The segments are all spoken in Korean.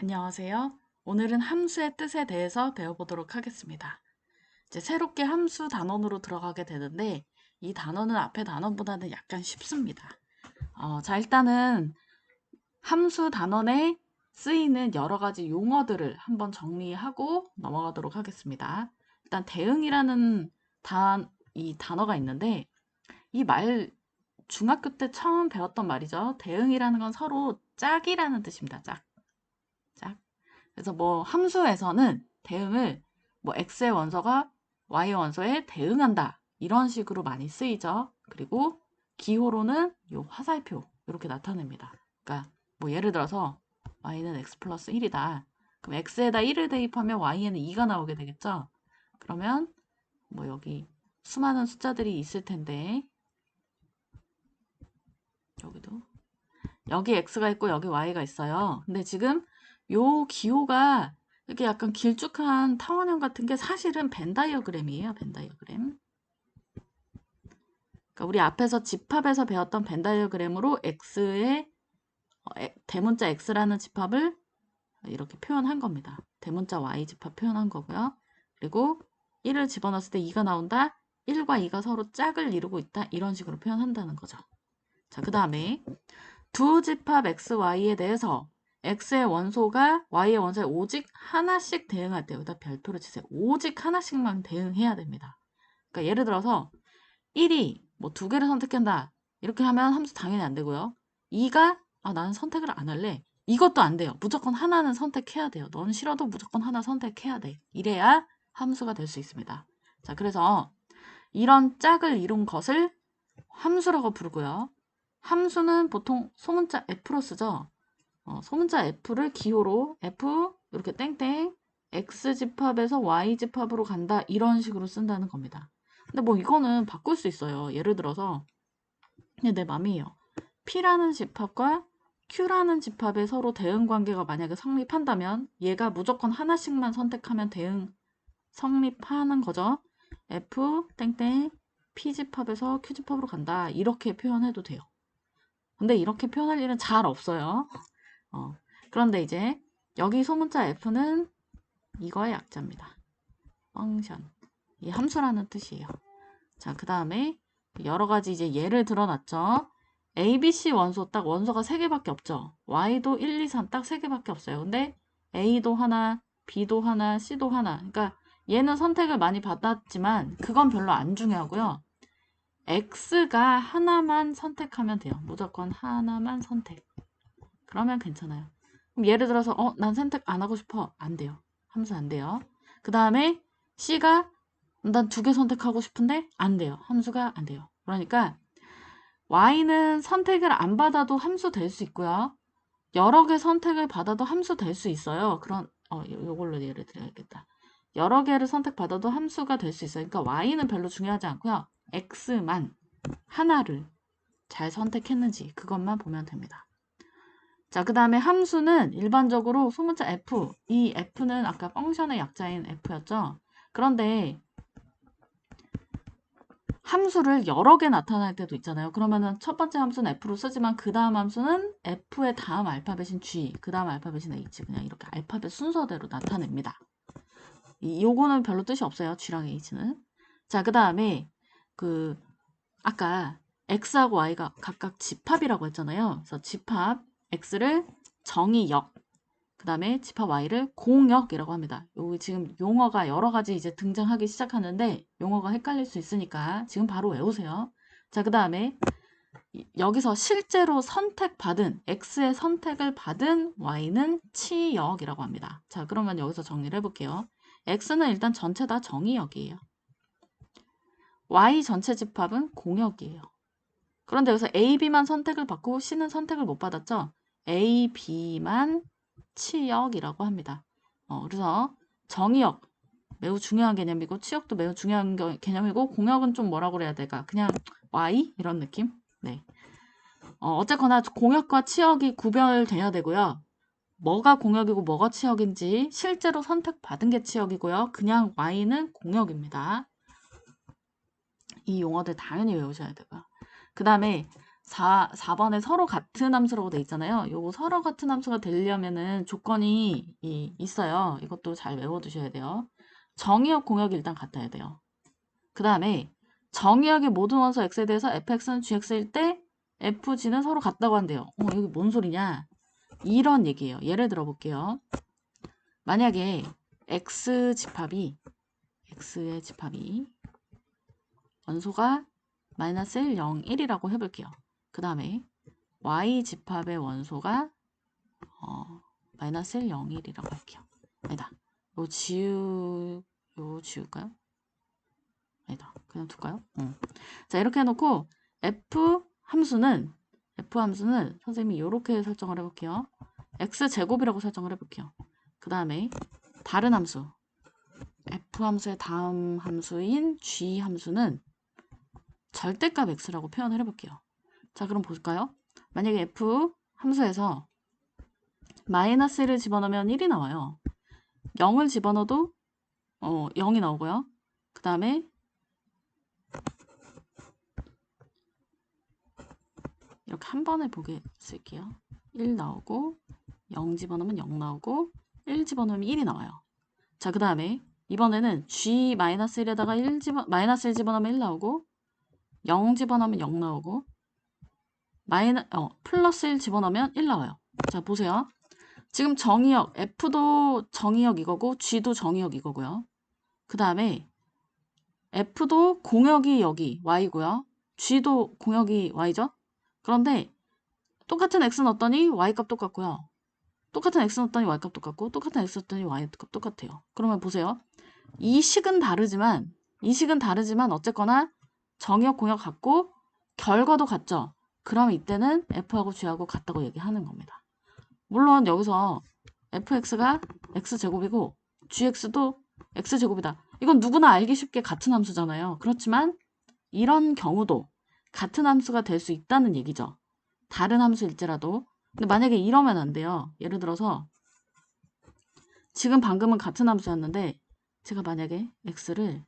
안녕하세요. 오늘은 함수의 뜻에 대해서 배워보도록 하겠습니다. 이제 새롭게 함수 단원으로 들어가게 되는데 이 단원은 앞에 단원보다는 약간 쉽습니다. 자, 일단은 함수 단원에 쓰이는 여러 가지 용어들을 한번 정리하고 넘어가도록 하겠습니다. 일단 대응이라는 이 단어가 있는데 이 중학교 때 처음 배웠던 말이죠. 대응이라는 건 서로 짝이라는 뜻입니다. 짝. 짝. 그래서 뭐 함수에서는 대응을 뭐 x의 원소가 y의 원소에 대응한다. 이런 식으로 많이 쓰이죠. 그리고 기호로는 요 화살표 이렇게 나타냅니다. 그러니까 뭐 예를 들어서 y는 x 플러스 1이다. 그럼 x에다 1을 대입하면 y에는 2가 나오게 되겠죠. 그러면 뭐 여기 수많은 숫자들이 있을 텐데 여기도 여기 x가 있고 여기 y가 있어요. 근데 지금 요 기호가 이렇게 약간 길쭉한 타원형 같은 게 사실은 벤 다이어그램이에요. 벤 다이어그램. 그러니까 우리 앞에서 집합에서 배웠던 벤 다이어그램으로 x의 대문자 x라는 집합을 이렇게 표현한 겁니다. 대문자 y 집합 표현한 거고요. 그리고 1을 집어넣었을 때 2가 나온다. 1과 2가 서로 짝을 이루고 있다. 이런 식으로 표현한다는 거죠. 자, 그 다음에 두 집합 x, y에 대해서 x의 원소가 y의 원소에 오직 하나씩 대응할 때 여기다 별표를 치세요. 오직 하나씩만 대응해야 됩니다. 그러니까 예를 들어서 1이 뭐 두 개를 선택한다. 이렇게 하면 함수 당연히 안 되고요. 2가 나는 선택을 안 할래. 이것도 안 돼요. 무조건 하나는 선택해야 돼요. 넌 싫어도 무조건 하나 선택해야 돼. 이래야 함수가 될 수 있습니다. 자, 그래서 이런 짝을 이룬 것을 함수라고 부르고요. 함수는 보통 소문자 f로 쓰죠. 소문자 f를 기호로 f 이렇게 땡땡 x 집합에서 y 집합으로 간다 이런 식으로 쓴다는 겁니다. 근데 뭐 이거는 바꿀 수 있어요. 예를 들어서 그냥 내 맘이에요. p라는 집합과 q라는 집합의 서로 대응 관계가 만약에 성립한다면 얘가 무조건 하나씩만 선택하면 대응 성립하는 거죠. f 땡땡 p 집합에서 q 집합으로 간다 이렇게 표현해도 돼요. 근데 이렇게 표현할 일은 잘 없어요. 그런데 이제 여기 소문자 f는 이거의 약자입니다. 펑션. 이 함수라는 뜻이에요. 자, 그 다음에 여러 가지 이제 예를 들어놨죠. A, B, C 원소 딱 원소가 3개밖에 없죠. Y도 1, 2, 3 딱 3개밖에 없어요. 근데 A도 하나, B도 하나, C도 하나. 그러니까 얘는 선택을 많이 받았지만 그건 별로 안 중요하고요. X가 하나만 선택하면 돼요. 무조건 하나만 선택. 그러면 괜찮아요. 그럼 예를 들어서 난 선택 안 하고 싶어. 안 돼요. 함수 안 돼요. 그 다음에 C가 난 2개 선택하고 싶은데 안 돼요. 함수가 안 돼요. 그러니까 Y는 선택을 안 받아도 함수 될 수 있고요. 여러 개 선택을 받아도 함수 될 수 있어요. 요걸로 예를 들어야겠다. 여러 개를 선택받아도 함수가 될 수 있어요. 그러니까 Y는 별로 중요하지 않고요. X만 하나를 잘 선택했는지 그것만 보면 됩니다. 자, 그 다음에 함수는 일반적으로 소문자 f, 이 f는 아까 펑션의 약자인 f였죠. 그런데 함수를 여러 개 나타날 때도 있잖아요. 그러면은 첫 번째 함수는 f로 쓰지만 그 다음 함수는 f의 다음 알파벳인 g, 그 다음 알파벳인 h, 그냥 이렇게 알파벳 순서대로 나타냅니다. 요거는 별로 뜻이 없어요. g랑 h는. 자, 그 다음에 아까 x하고 y가 각각 집합이라고 했잖아요. 그래서 집합 x를 정의역, 그 다음에 집합 y를 공역이라고 합니다. 여기 지금 용어가 여러 가지 이제 등장하기 시작하는데 용어가 헷갈릴 수 있으니까 지금 바로 외우세요. 자, 그 다음에 여기서 실제로 선택받은 x의 선택을 받은 y는 치역이라고 합니다. 자, 그러면 여기서 정리를 해볼게요. x는 일단 전체 다 정의역이에요. y 전체 집합은 공역이에요. 그런데 여기서 A, B만 선택을 받고 C는 선택을 못 받았죠? A, B만 치역이라고 합니다. 그래서 정의역 매우 중요한 개념이고 치역도 매우 중요한 개념이고 공역은 좀 뭐라고 그래야 될까? 그냥 Y 이런 느낌? 네. 어쨌거나 공역과 치역이 구별돼야 되고요. 뭐가 공역이고 뭐가 치역인지 실제로 선택받은 게 치역이고요. 그냥 Y는 공역입니다. 이 용어들 당연히 외우셔야 되고요. 그 다음에 4번에 서로 같은 함수라고 돼 있잖아요. 요거 서로 같은 함수가 되려면은 조건이 있어요. 이것도 잘 외워두셔야 돼요. 정의역, 공역이 일단 같아야 돼요. 그 다음에 정의역의 모든 원소 x에 대해서 fx는 gx일 때 fg는 서로 같다고 한대요. 여기 뭔 소리냐? 이런 얘기예요. 예를 들어 볼게요. 만약에 x의 집합이 원소가 마이너스 1, 0, 1이라고 해볼게요. 그 다음에 y 집합의 원소가 마이너스 1, 0, 1이라고 할게요. 아니다. 요 지울까요? 아니다. 그냥 둘까요? 자, 이렇게 해놓고 f 함수는 선생님이 이렇게 설정을 해볼게요. x제곱이라고 설정을 해볼게요. 그 다음에 다른 함수 f 함수의 다음 함수인 g 함수는 절대값 x라고 표현을 해볼게요. 자, 그럼 볼까요? 만약에 f 함수에서 마이너스 1을 집어넣으면 1이 나와요. 0을 집어넣어도 0이 나오고요. 그 다음에 이렇게 한 번에 보게 쓸게요. 1 나오고 0 집어넣으면 0 나오고 1 집어넣으면 1이 나와요. 자, 그 다음에 이번에는 g-1에다가 마이너스 1 집어넣으면 1 나오고 0 집어넣으면 0 나오고 플러스 1 집어넣으면 1 나와요. 자, 보세요. 지금 정의역 f도 정의역 이거고 g도 정의역 이거고요. 그 다음에 f도 공역이 여기 y고요. g도 공역이 y죠. 그런데 똑같은 x 넣었더니 y값 똑같고요. 똑같은 x 넣었더니 y값 똑같고 똑같은 x 넣었더니 y값 똑같아요. 그러면 보세요. 이 식은 다르지만 어쨌거나 정의역 공역 같고 결과도 같죠. 그럼 이때는 f하고 g하고 같다고 얘기하는 겁니다. 물론 여기서 fx가 x제곱이고 gx도 x제곱이다. 이건 누구나 알기 쉽게 같은 함수잖아요. 그렇지만 이런 경우도 같은 함수가 될 수 있다는 얘기죠. 다른 함수일지라도. 근데 만약에 이러면 안 돼요. 예를 들어서 지금 방금은 같은 함수였는데 제가 만약에 x를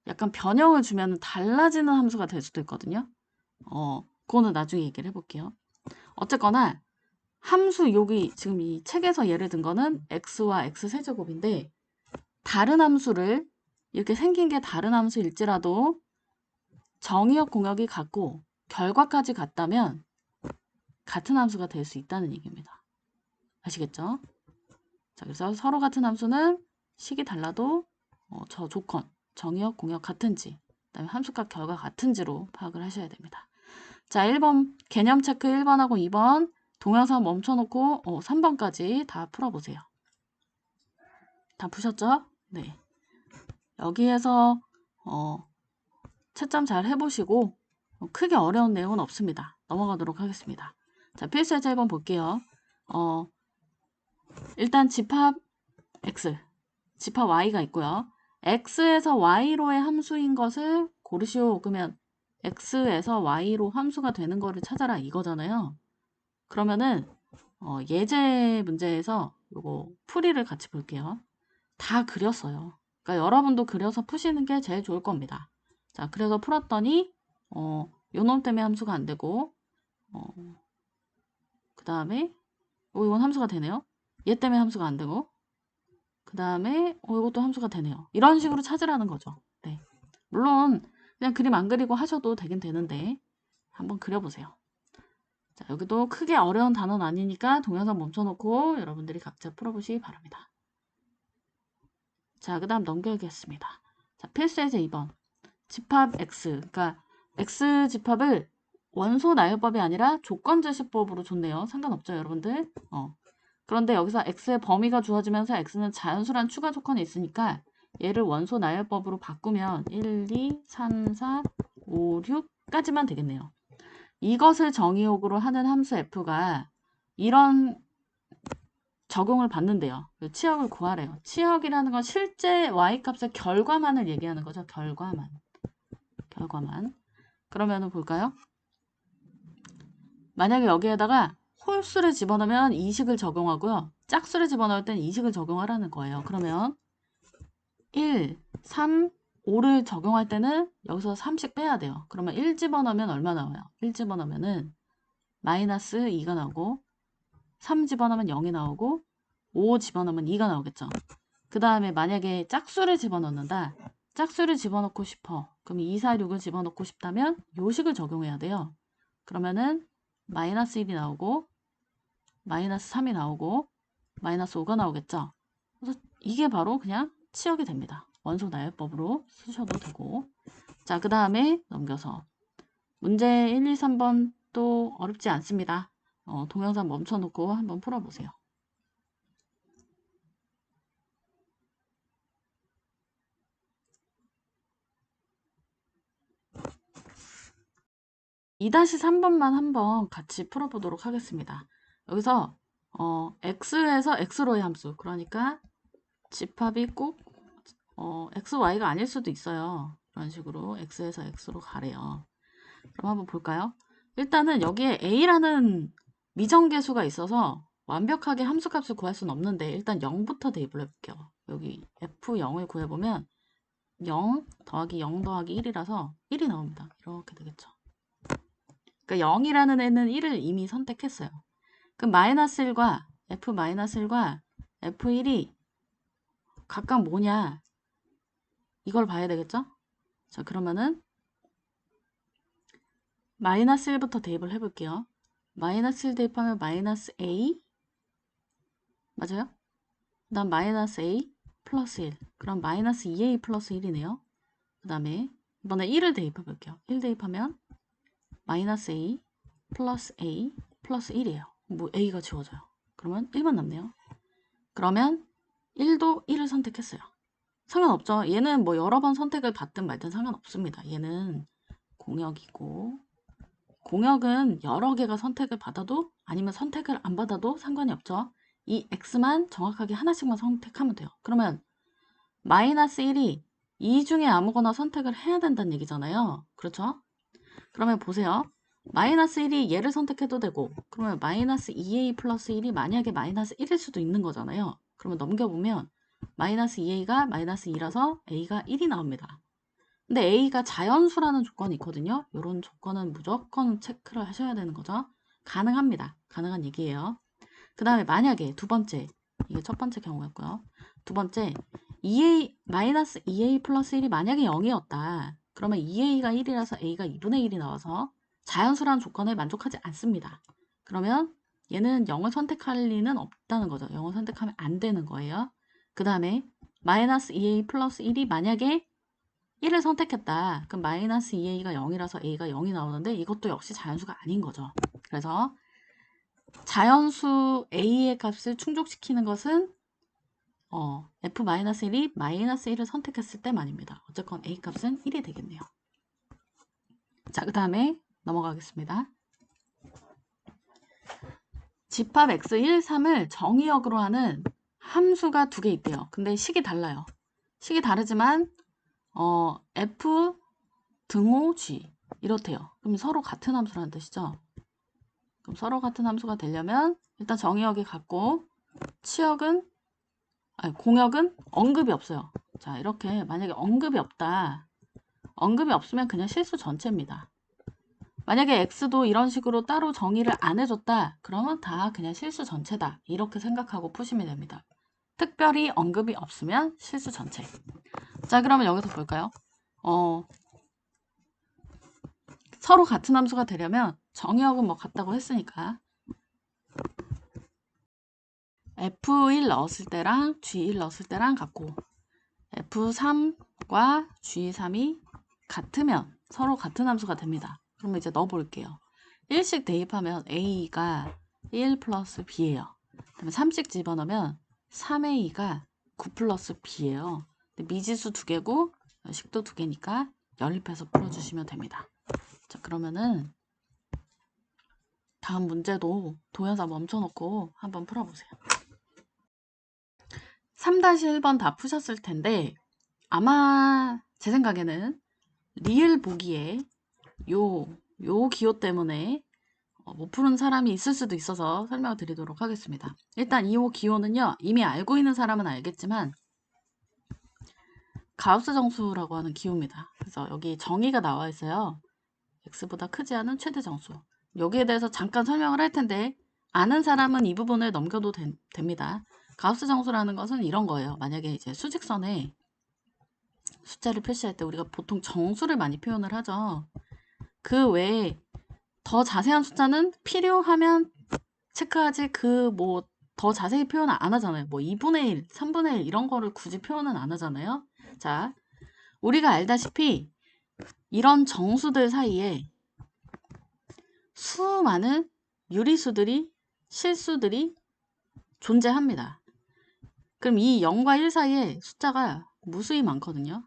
약간 변형을 주면 달라지는 함수가 될 수도 있거든요. 그거는 나중에 얘기를 해볼게요. 어쨌거나 함수 여기 지금 이 책에서 예를 든 거는 x와 x세제곱인데 다른 함수를 이렇게 생긴 게 다른 함수일지라도 정의역 공역이 같고 결과까지 같다면 같은 함수가 될 수 있다는 얘기입니다. 아시겠죠? 자, 그래서 서로 같은 함수는 식이 달라도 저 조건, 정의역, 공역 같은지, 그다음에 함수값 결과 같은지로 파악을 하셔야 됩니다. 자, 1번 개념 체크 1번하고 2번 동영상 멈춰놓고 3번까지 다 풀어보세요. 다 푸셨죠? 네. 여기에서 채점 잘 해보시고 크게 어려운 내용은 없습니다. 넘어가도록 하겠습니다. 자, 필수예제 1번 볼게요. 일단 집합 x, 집합 y가 있고요. x에서 y로의 함수인 것을 고르시오. 그러면 x에서 y로 함수가 되는 거를 찾아라 이거잖아요. 그러면은 예제 문제에서 요거 풀이를 같이 볼게요. 다 그렸어요. 그러니까 여러분도 그려서 푸시는 게 제일 좋을 겁니다. 자, 그래서 풀었더니 요놈 때문에 함수가 안 되고 그 다음에 이건 함수가 되네요. 얘 때문에 함수가 안 되고 그 다음에 이것도 함수가 되네요. 이런 식으로 찾으라는 거죠. 네. 물론 그냥 그림 안 그리고 하셔도 되긴 되는데 한번 그려보세요. 자, 여기도 크게 어려운 단어는 아니니까 동영상 멈춰놓고 여러분들이 각자 풀어보시기 바랍니다. 자, 그 다음 넘겨야겠습니다. 자, 필수예제 2번. 집합 x. 그러니까 x 집합을 원소 나열법이 아니라 조건제시법으로 줬네요. 상관없죠, 여러분들? 그런데 여기서 x의 범위가 주어지면서 x는 자연수란 추가 조건이 있으니까 얘를 원소 나열법으로 바꾸면 1, 2, 3, 4, 5, 6까지만 되겠네요. 이것을 정의역으로 하는 함수 f가 이런 적용을 받는데요. 치역을 구하래요. 치역이라는 건 실제 y값의 결과만을 얘기하는 거죠. 결과만. 그러면은 볼까요? 만약에 여기에다가 홀수를 집어넣으면 이식을 적용하고요. 짝수를 집어넣을 땐 이식을 적용하라는 거예요. 그러면 1, 3, 5를 적용할 때는 여기서 3씩 빼야 돼요. 그러면 1 집어넣으면 얼마 나와요? 1 집어넣으면은 마이너스 2가 나오고 3 집어넣으면 0이 나오고 5 집어넣으면 2가 나오겠죠. 그 다음에 만약에 짝수를 집어넣는다. 짝수를 집어넣고 싶어. 그럼 2, 4, 6을 집어넣고 싶다면 요식을 적용해야 돼요. 그러면은 마이너스 1이 나오고 마이너스 3이 나오고 마이너스 5가 나오겠죠. 그래서 이게 바로 그냥 치역이 됩니다. 원소 나열법으로 쓰셔도 되고. 자, 그 다음에 넘겨서 문제 1, 2, 3번 또 어렵지 않습니다. 동영상 멈춰놓고 한번 풀어보세요. (2-3번만) 한번 같이 풀어보도록 하겠습니다. 여기서 x에서 x로의 함수, 그러니까 집합이 꼭 x, y가 아닐 수도 있어요. 이런 식으로 x에서 x로 가래요. 그럼 한번 볼까요? 일단은 여기에 a라는 미정계수가 있어서 완벽하게 함수값을 구할 수는 없는데 일단 0부터 대입을 해볼게요. 여기 f0을 구해보면 0 더하기 0 더하기 1이라서 1이 나옵니다. 이렇게 되겠죠. 그러니까 0이라는 애는 1을 이미 선택했어요. 그럼 마이너스 1과 f-1과 f1이 각각 뭐냐, 이걸 봐야 되겠죠? 자, 그러면은 마이너스 1부터 대입을 해볼게요. 마이너스 1 대입하면 마이너스 a, 맞아요? 그 다음 마이너스 a 플러스 1, 그럼 마이너스 2a 플러스 1이네요. 그 다음에 이번에 1을 대입해 볼게요. 1 대입하면 마이너스 a 플러스 1이에요. 뭐 a가 지워져요. 그러면 1만 남네요. 그러면 1도 1을 선택했어요. 상관없죠. 얘는 뭐 여러 번 선택을 받든 말든 상관없습니다. 얘는 공역이고, 공역은 여러 개가 선택을 받아도 아니면 선택을 안 받아도 상관이 없죠. 이 x만 정확하게 하나씩만 선택하면 돼요. 그러면 마이너스 1이 이 중에 아무거나 선택을 해야 된다는 얘기잖아요. 그렇죠? 그러면 보세요. 마이너스 1이 얘를 선택해도 되고, 그러면 마이너스 2a 플러스 1이 만약에 마이너스 1일 수도 있는 거잖아요. 그러면 넘겨보면 마이너스 2a가 마이너스 2라서 a가 1이 나옵니다. 근데 a가 자연수라는 조건이 있거든요. 이런 조건은 무조건 체크를 하셔야 되는 거죠. 가능합니다. 가능한 얘기예요. 그 다음에 만약에 두 번째, 이게 첫 번째 경우였고요. 두 번째, 2a, 마이너스 2a 플러스 1이 만약에 0이었다. 그러면 2a가 1이라서 a가 2분의 1이 나와서 자연수라는 조건에 만족하지 않습니다. 그러면 얘는 0을 선택할 리는 없다는 거죠. 0을 선택하면 안 되는 거예요. 그 다음에 마이너스 2a 플러스 1이 만약에 1을 선택했다. 그럼 마이너스 2a가 0이라서 a가 0이 나오는데 이것도 역시 자연수가 아닌 거죠. 그래서 자연수 a의 값을 충족시키는 것은 f-1이 마이너스 1을 선택했을 때만입니다. 어쨌건 a 값은 1이 되겠네요. 자, 그 다음에 넘어가겠습니다. 집합 x1, 3을 정의역으로 하는 함수가 두 개 있대요. 근데 식이 달라요. 식이 다르지만 f 등호 g 이렇대요. 그럼 서로 같은 함수라는 뜻이죠. 그럼 서로 같은 함수가 되려면 일단 정의역이 같고 공역은 언급이 없어요. 자, 이렇게 만약에 언급이 없다. 언급이 없으면 그냥 실수 전체입니다. 만약에 x도 이런 식으로 따로 정의를 안 해줬다. 그러면 다 그냥 실수 전체다. 이렇게 생각하고 푸시면 됩니다. 특별히 언급이 없으면 실수 전체. 자, 그러면 여기서 볼까요? 서로 같은 함수가 되려면 정의역은 뭐 같다고 했으니까 f1 넣었을 때랑 g1 넣었을 때랑 같고 f3과 g3이 같으면 서로 같은 함수가 됩니다. 그러면 이제 넣어볼게요. 1씩 대입하면 a가 1 플러스 b예요. 그다음에 3씩 집어넣으면 3a가 9 플러스 b예요. 미지수 2개고 식도 2개니까 연립해서 풀어주시면 됩니다. 자, 그러면은 다음 문제도 동영상 멈춰놓고 한번 풀어보세요. 3-1번 다 푸셨을 텐데 아마 제 생각에는 리을 보기에 요 기호 때문에 못 푸는 사람이 있을 수도 있어서 설명을 드리도록 하겠습니다. 일단 이 기호는요, 이미 알고 있는 사람은 알겠지만 가우스 정수라고 하는 기호입니다. 그래서 여기 정의가 나와 있어요. x보다 크지 않은 최대 정수. 여기에 대해서 잠깐 설명을 할 텐데 아는 사람은 이 부분을 넘겨도 됩니다. 가우스 정수라는 것은 이런 거예요. 만약에 이제 수직선에 숫자를 표시할 때 우리가 보통 정수를 많이 표현을 하죠. 그 외에 더 자세한 숫자는 필요하면 체크하지 그 뭐 더 자세히 표현 안 하잖아요. 뭐 2분의 1, 3분의 1 이런 거를 굳이 표현은 안 하잖아요. 자, 우리가 알다시피 이런 정수들 사이에 수많은 유리수들이 실수들이 존재합니다. 그럼 이 0과 1 사이에 숫자가 무수히 많거든요.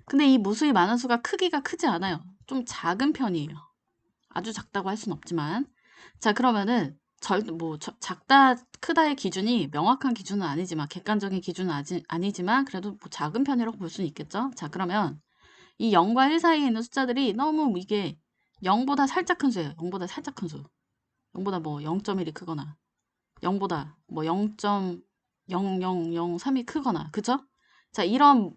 근데 이 무수히 많은 수가 크기가 크지 않아요. 좀 작은 편이에요. 아주 작다고 할 수는 없지만. 자, 그러면은 작다 크다의 기준이 명확한 기준은 아니지만 객관적인 기준은 아니지만 그래도 뭐 작은 편이라고 볼 수는 있겠죠. 자, 그러면 이 0과 1 사이에 있는 숫자들이 너무 이게 0보다 살짝 큰 수예요. 0보다 살짝 큰 수. 0보다 뭐 0.1이 크거나 0보다 뭐 0.0003이 크거나 그쵸? 자, 이런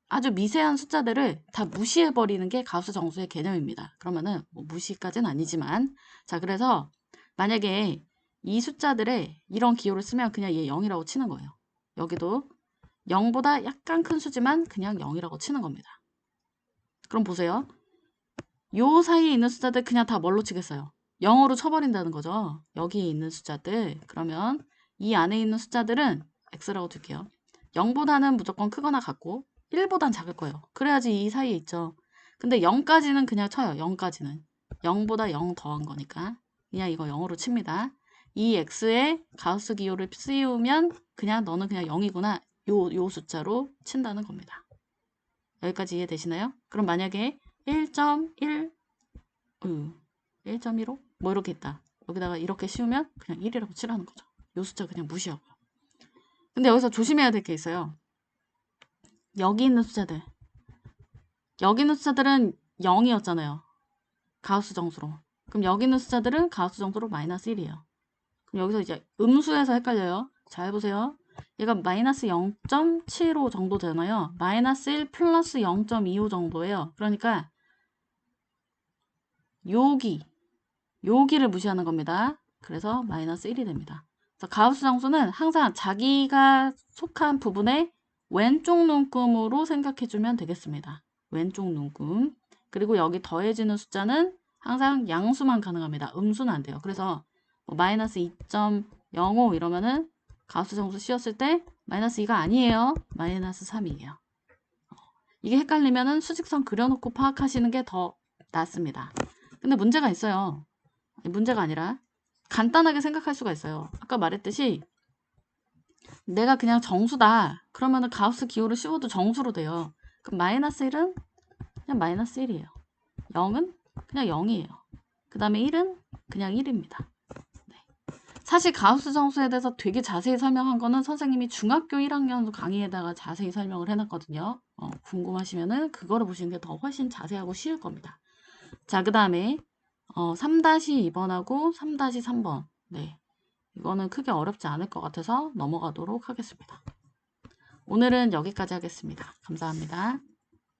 아주 미세한 숫자들을 다 무시해버리는 게 가우스 정수의 개념입니다. 그러면은 뭐 무시까지는 아니지만 자, 그래서 만약에 이 숫자들에 이런 기호를 쓰면 그냥 얘 0이라고 치는 거예요. 여기도 0보다 약간 큰 수지만 그냥 0이라고 치는 겁니다. 그럼 보세요. 요 사이에 있는 숫자들 그냥 다 뭘로 치겠어요? 0으로 쳐버린다는 거죠. 여기에 있는 숫자들. 그러면 이 안에 있는 숫자들은 x라고 둘게요. 0보다는 무조건 크거나 같고 1보단 작을 거예요. 그래야지 이 사이에 있죠. 근데 0까지는 그냥 쳐요. 0까지는. 0보다 0 더한 거니까. 그냥 이거 0으로 칩니다. 이 x에 가우스 기호를 씌우면 그냥 너는 그냥 0이구나. 요 숫자로 친다는 겁니다. 여기까지 이해되시나요? 그럼 만약에 1.1 1.15? 뭐 이렇게 있다. 여기다가 이렇게 씌우면 그냥 1이라고 치라는 거죠. 요 숫자 그냥 무시하고요. 근데 여기서 조심해야 될 게 있어요. 여기 있는 숫자들. 여기 있는 숫자들은 0이었잖아요. 가우스 정수로. 그럼 여기 있는 숫자들은 가우스 정수로 마이너스 1이에요. 그럼 여기서 이제 음수에서 헷갈려요. 잘 보세요. 얘가 마이너스 0.75 정도 되나요? 마이너스 1 플러스 0.25 정도예요. 그러니까 여기를 무시하는 겁니다. 그래서 마이너스 1이 됩니다. 그래서 가우스 정수는 항상 자기가 속한 부분의 왼쪽 눈금으로 생각해주면 되겠습니다. 왼쪽 눈금. 그리고 여기 더해지는 숫자는 항상 양수만 가능합니다. 음수는 안 돼요. 그래서 뭐 마이너스 2.05 이러면은 가우스 정수 씌웠을 때 마이너스 2가 아니에요. 마이너스 3이에요. 이게 헷갈리면은 수직선 그려놓고 파악하시는 게 더 낫습니다. 근데 문제가 있어요. 문제가 아니라 간단하게 생각할 수가 있어요. 아까 말했듯이 내가 그냥 정수다. 그러면은 가우스 기호를 씌워도 정수로 돼요. 그럼 마이너스 1은 그냥 마이너스 1이에요. 0은 그냥 0이에요. 그 다음에 1은 그냥 1입니다. 네. 사실 가우스 정수에 대해서 되게 자세히 설명한 거는 선생님이 중학교 1학년 강의에다가 자세히 설명을 해놨거든요. 궁금하시면은 그거를 보시는 게 더 훨씬 자세하고 쉬울 겁니다. 자, 그 다음에 3-2번하고 3-3번. 네. 이거는 크게 어렵지 않을 것 같아서 넘어가도록 하겠습니다. 오늘은 여기까지 하겠습니다. 감사합니다.